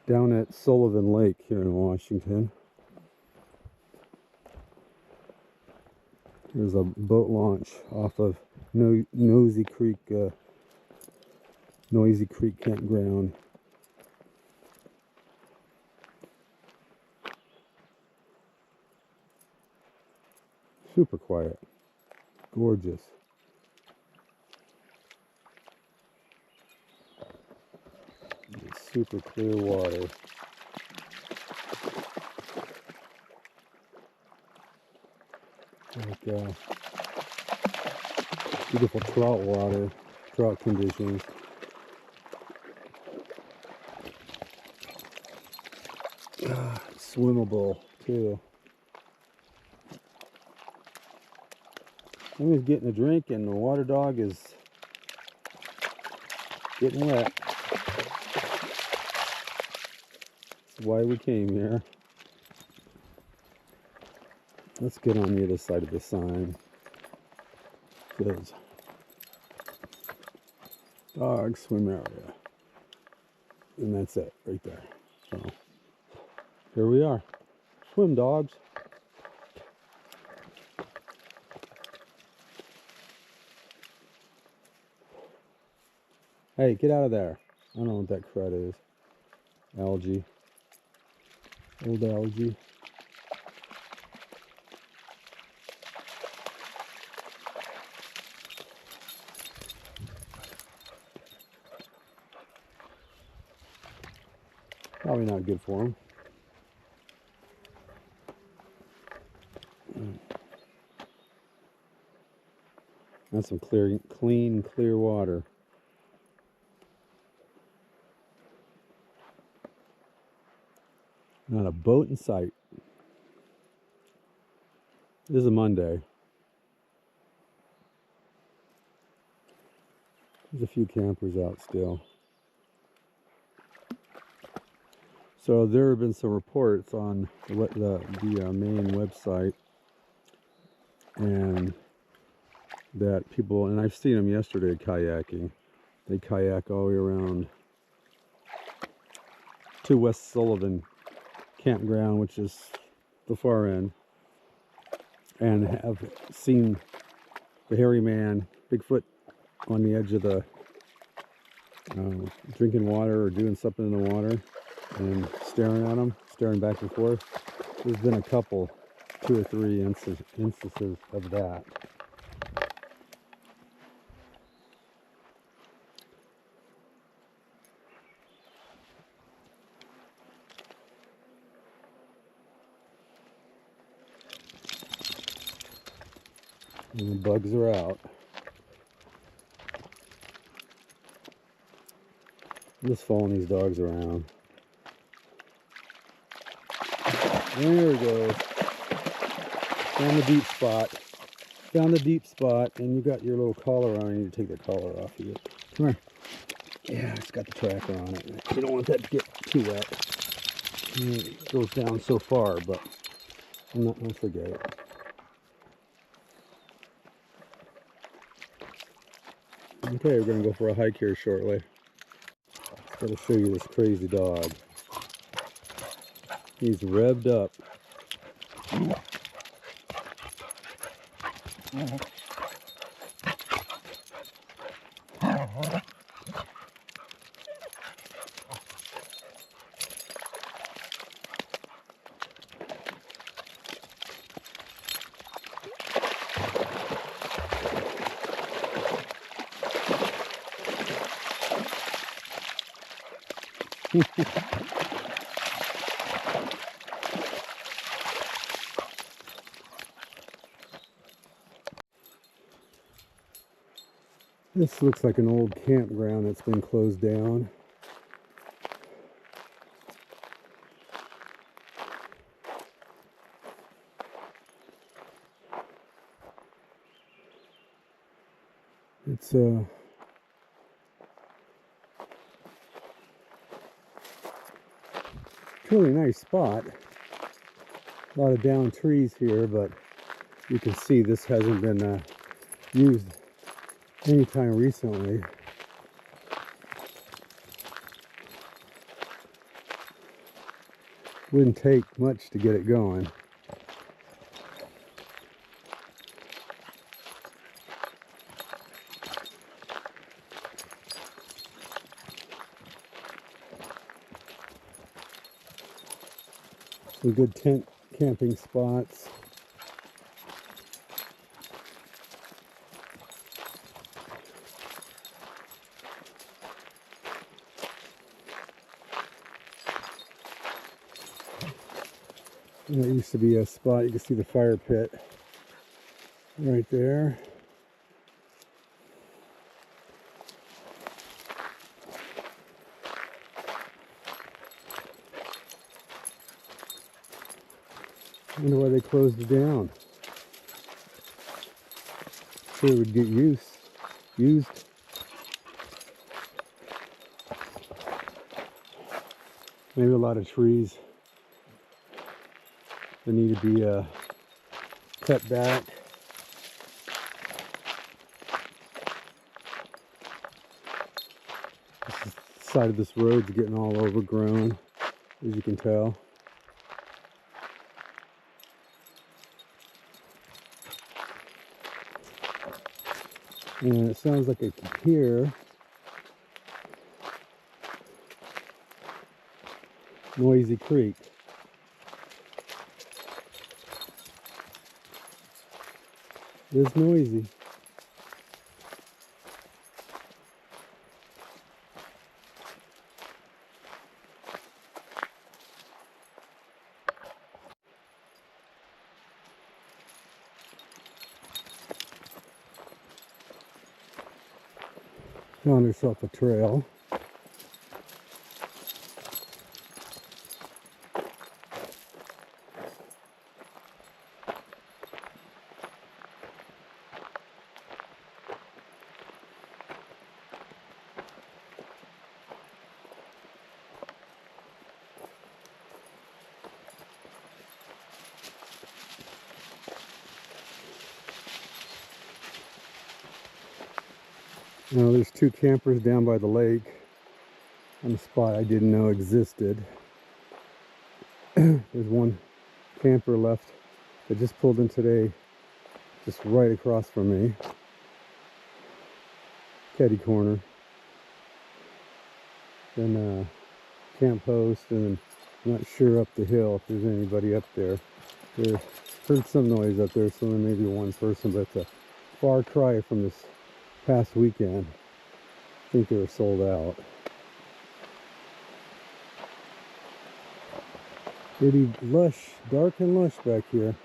down at Sullivan Lake here in Washington. There's a boat launch off of Noisy Creek Campground. Super quiet. Gorgeous. It's super clear water. Like beautiful trout water, trout conditions. Swimmable too. I'm just getting a drink and the water dog is getting wet. That's why we came here. Let's get on the other side of the sign. It says dog swim area. And that's it right there. So here we are. Swim dogs. Hey, get out of there. I don't know what that crud is. Algae. Old algae. Probably not good for them. That's some clean, clear water. Not a boat in sight. This is a Monday. There's a few campers out still. So there have been some reports on the main website, and that people, and I've seen them yesterday kayaking. They kayak all the way around to West Sullivan Campground, which is the far end, and have seen the hairy man, Bigfoot, on the edge of the drinking water or doing something in the water and staring at them, staring back and forth. There's been a couple, 2 or 3 instances of that. And the bugs are out. I'm just following these dogs around. There we go. Found the deep spot. Found the deep spot, and you got your little collar on. You need to take the collar off of it. Come here. Yeah, it's got the tracker on it. You don't want that to get too wet. It goes down so far, but I'm not going to forget it. Okay, we're going to go for a hike here shortly. Got to show you this crazy dog. He's revved up. This looks like an old campground that's been closed down. It's a really nice spot. A lot of down trees here, but you can see this hasn't been used anytime recently. Wouldn't take much to get it going. Some good tent camping spots. And there used to be a spot, you can see the fire pit right there. I wonder why they closed it down. Sure it would get used. Maybe a lot of trees that need to be cut back. The side of this road's getting all overgrown, as you can tell. And it sounds like I can hear Noisy Creek. It is noisy. Found herself a trail. Now there's two campers down by the lake on a spot I didn't know existed. There's one camper left that just pulled in today, just right across from me. Caddy corner. Then camp post, and I'm not sure up the hill if there's anybody up there. Heard some noise up there, so there may be one person, but it's a far cry from this past weekend. I think they were sold out. Pretty lush, dark and lush back here.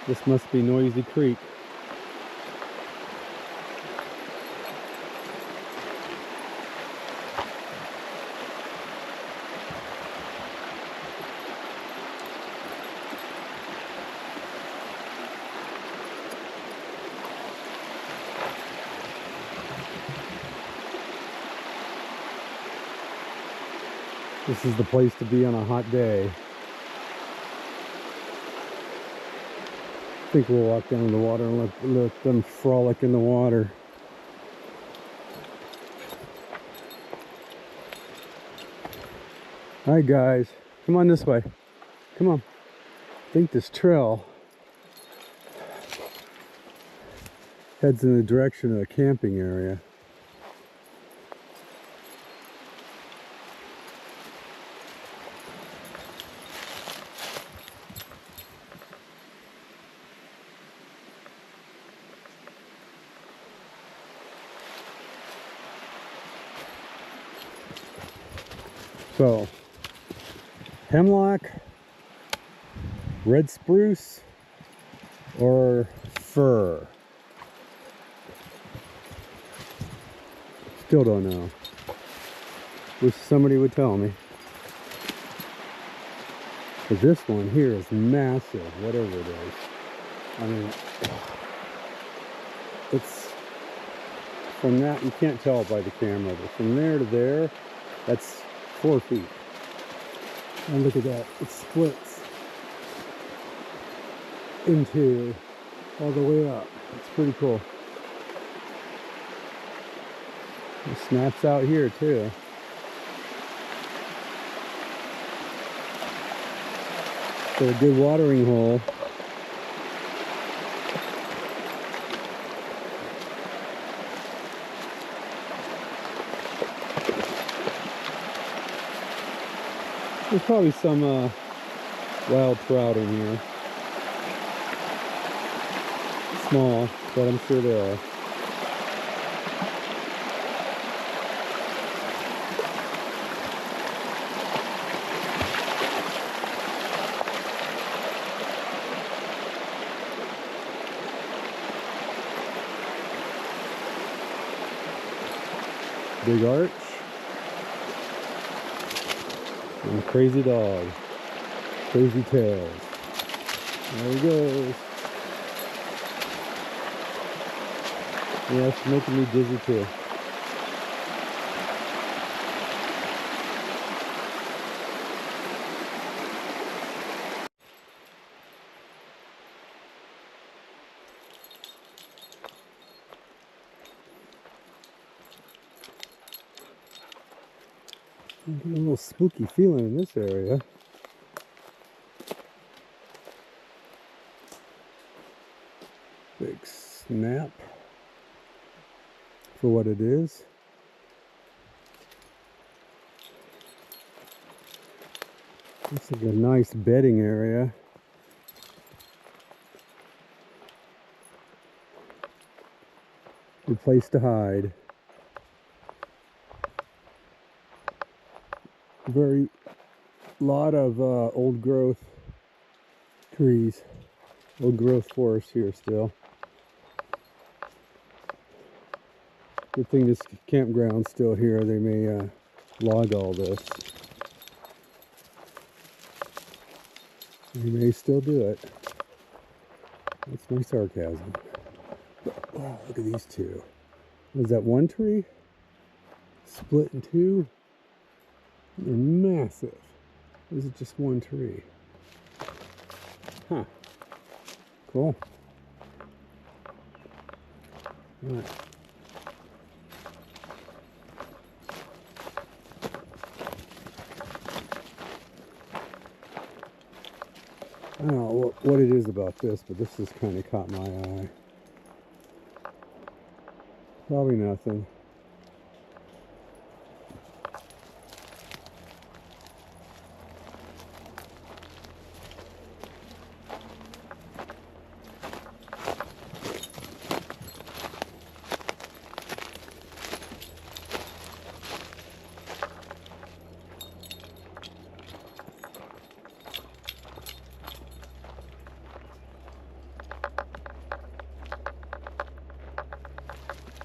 This must be Noisy Creek. This is the place to be on a hot day. I think we'll walk down to the water and let them frolic in the water. Alright guys, come on this way. Come on. I think this trail heads in the direction of a camping area. So, hemlock, red spruce, or fir? Still don't know. Wish somebody would tell me. But this one here is massive, whatever it is. I mean, it's from that, you can't tell by the camera, but from there to there, that's 4 feet. And look at that, it splits into all the way up. It's pretty cool. It snaps out here too. So a good watering hole. There's probably some wild trout in here. Small, but I'm sure there are. Big arch. And crazy dog. Crazy tails. There he goes. Yeah, it's making me dizzy too. I'm getting a little spooky feeling in this area. Big snap for what it is. Looks like a nice bedding area. Good place to hide. Very lot of old growth trees, old growth forest here still. Good thing this campground's still here. They may log all this. They may still do it. That's my sarcasm. Wow, look at these two. Was that one tree? Split in two? They're massive. Or is it just one tree? Huh. Cool. All right. I don't know what it is about this, but this has kind of caught my eye. Probably nothing.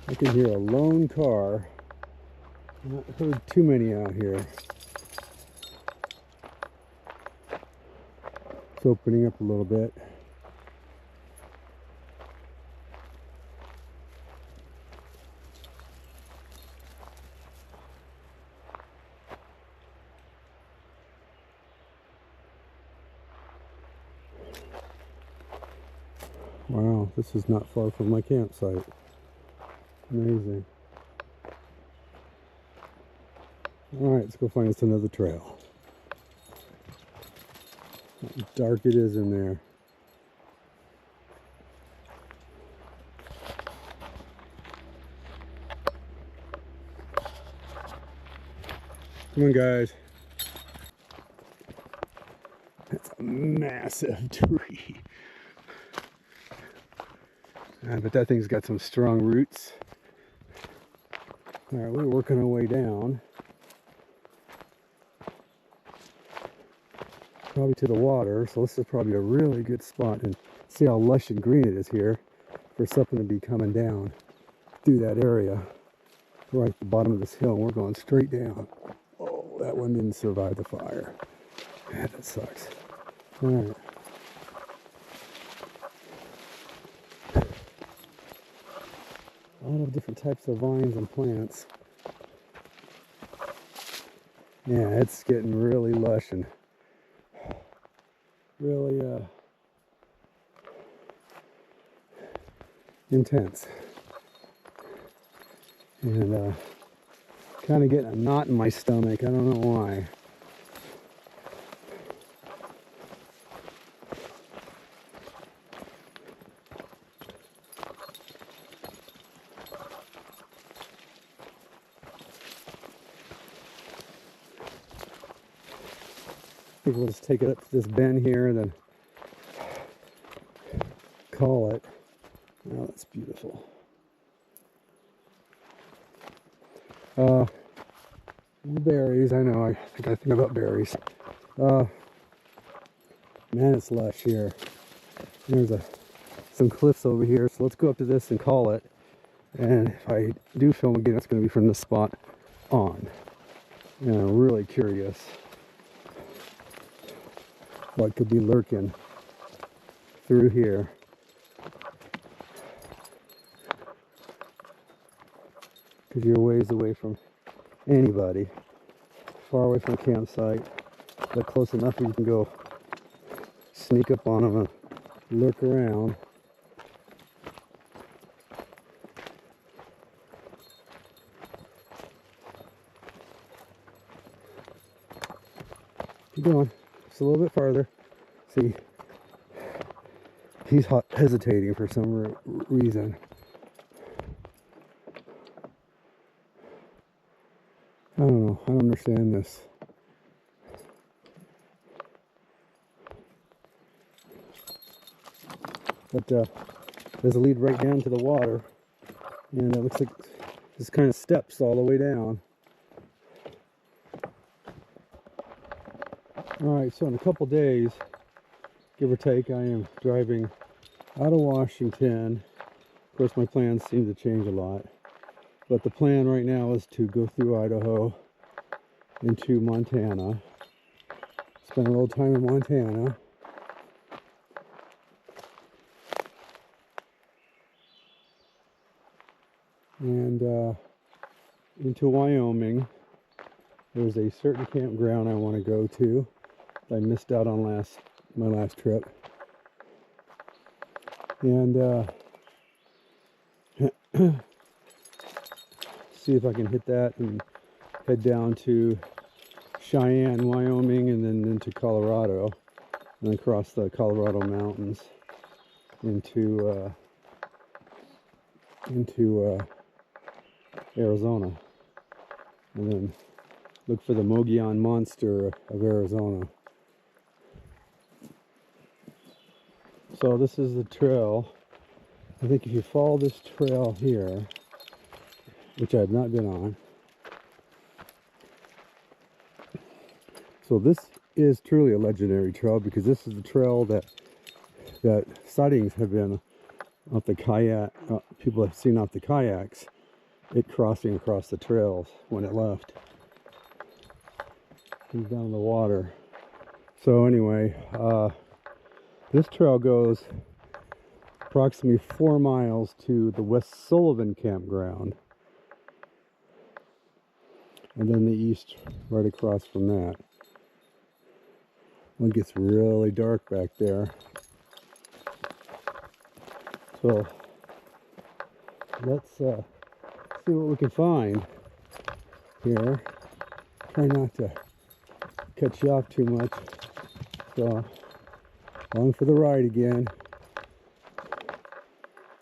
I can hear a lone car. Not heard too many out here. It's opening up a little bit. Wow, this is not far from my campsite. Amazing. Alright, let's go find us another trail. How dark it is in there. Come on, guys. That's a massive tree. But that thing's got some strong roots. Alright, we're working our way down. Probably to the water, so this is probably a really good spot. And see how lush and green it is here for something to be coming down through that area. Right at the bottom of this hill, and we're going straight down. Oh, that one didn't survive the fire. Yeah, that sucks. Alright. A lot of different types of vines and plants. Yeah, it's getting really lush and really intense. And Kind of getting a knot in my stomach. I don't know why. I think we'll just take it up to this bend here and then call it. Oh, that's beautiful. Berries, I know, I think about berries. Man, it's lush here. There's some cliffs over here, so let's go up to this and call it. And if I do film again, it's going to be from this spot on. And I'm really curious what could be lurking through here. Because you're ways away from anybody, far away from the campsite, but close enough that you can go sneak up on them and lurk around. Keep going, just a little bit farther. See, he's hesitating for some reason. I don't know, I don't understand this. But there's a lead right down to the water, and it looks like this kind of steps all the way down. Alright, so in a couple days, give or take, I am driving out of Washington. Of course, my plans seem to change a lot. But the plan right now is to go through Idaho into Montana. Spend a little time in Montana. And into Wyoming. There's a certain campground I want to go to that I missed out on my last trip. And see if I can hit that and head down to Cheyenne, Wyoming, and then into Colorado, and then across the Colorado mountains into Arizona, and then look for the Mogollon Monster of Arizona. So this is the trail. I think if you follow this trail here, which I have not been on. So this is truly a legendary trail, because this is the trail that sightings have been off the kayak, people have seen off the kayaks, it crossing across the trails when it left. Comes down in the water. So anyway, this trail goes approximately 4 miles to the West Sullivan campground. And then the east right across from that. It gets really dark back there. So let's see what we can find here. Try not to cut you off too much. So, along for the ride again.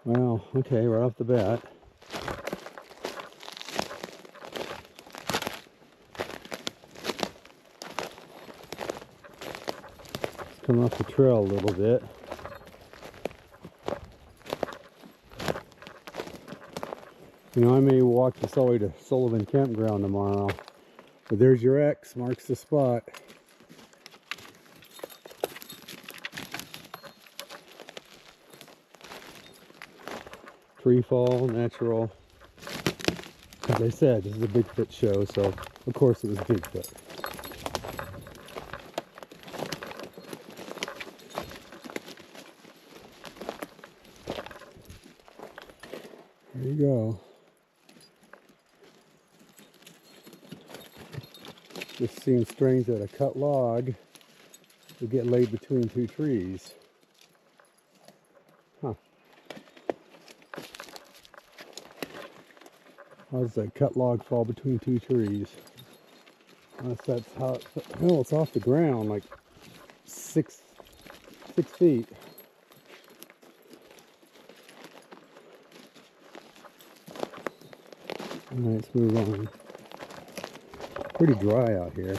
Wow, okay, right off the bat. Come off the trail a little bit. You know, I may walk this all the way to Sullivan Campground tomorrow. But there's your X, marks the spot. Tree fall, natural. As I said, this is a Bigfoot show, so of course it was Bigfoot. There you go. Just seems strange that a cut log would get laid between two trees. Huh. How's that cut log fall between two trees? Unless that's how no, it's off the ground, like six feet. Alright, let's move on. Pretty dry out here.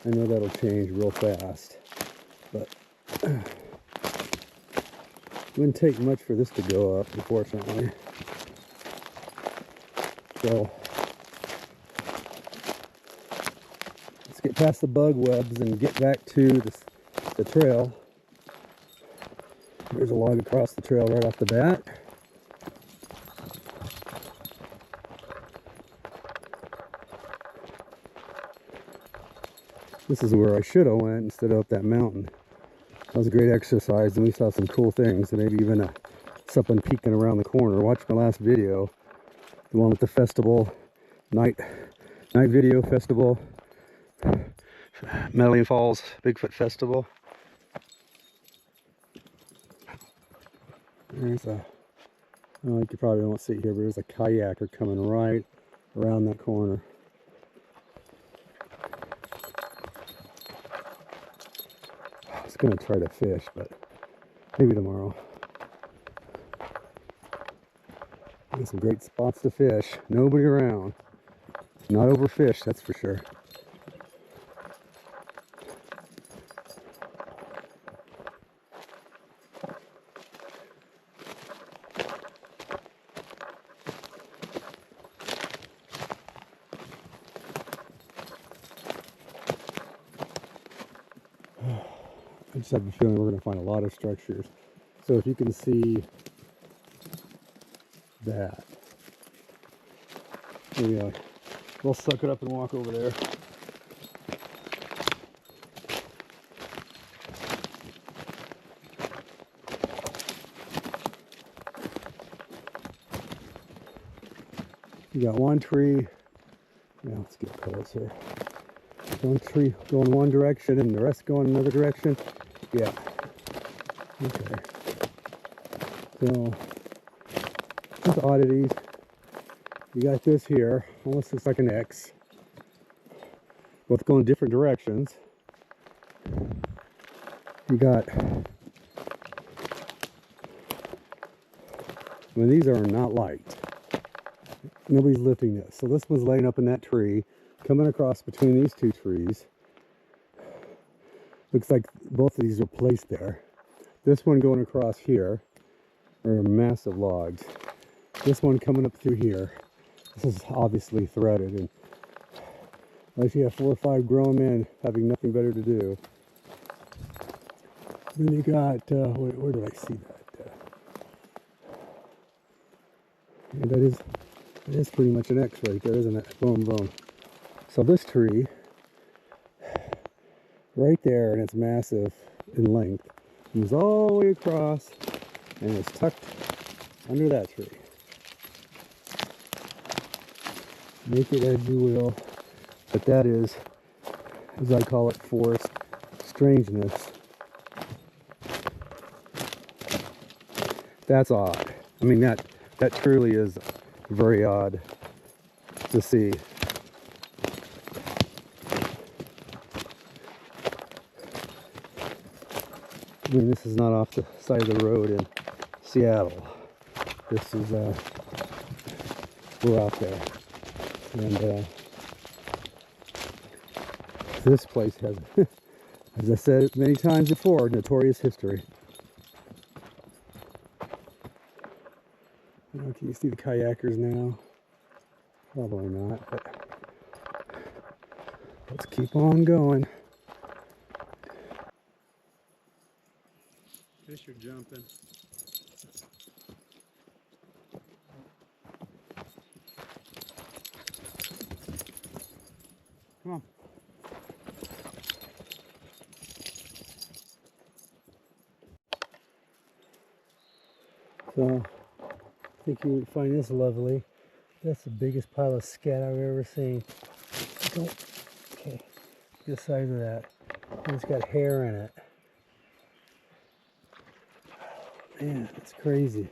I know that'll change real fast, but it wouldn't take much for this to go up, unfortunately. So let's get past the bug webs and get back to the trail. There's a log across the trail right off the bat. This is where I should have went instead of up that mountain. That was a great exercise, and we saw some cool things, and maybe even something peeking around the corner. Watch my last video, the one with the festival, night video festival, Medellin Falls Bigfoot Festival. There's a, well, you probably won't see it here, but there's a kayaker coming right around that corner. I was going to try to fish, but maybe tomorrow. There's some great spots to fish. Nobody around. Not overfished, that's for sure. I just have a feeling we're going to find a lot of structures. So if you can see that, maybe we'll suck it up and walk over there. You got one tree. Yeah, let's get closer. One tree going one direction and the rest going another direction. Yeah. Okay. So, just oddities. You got this here, almost looks like an X. Both going different directions. You got, these are not light. Nobody's lifting this. So this one's laying up in that tree, coming across between these two trees. Looks like both of these are placed there. This one going across here are massive logs. This one coming up through here. This is obviously threaded, and unless you have 4 or 5 grown men having nothing better to do. Then you got, where did I see that? Yeah, that is pretty much an X right there, isn't it? Boom, boom. So this tree, right there, and it's massive in length, moves all the way across and is tucked under that tree. Make it as you will, but that is, as I call it, forest strangeness. That's odd. I mean, that truly is very odd to see. I mean, this is not off the side of the road in Seattle. This is, we're out there. And this place has, as I said many times before, notorious history. Can you see the kayakers now? Probably not, but let's keep on going. Fish are jumping. Come on. So, I think you would find this lovely. That's the biggest pile of scat I've ever seen. Okay, get the size of that. And it's got hair in it. Man, it's crazy.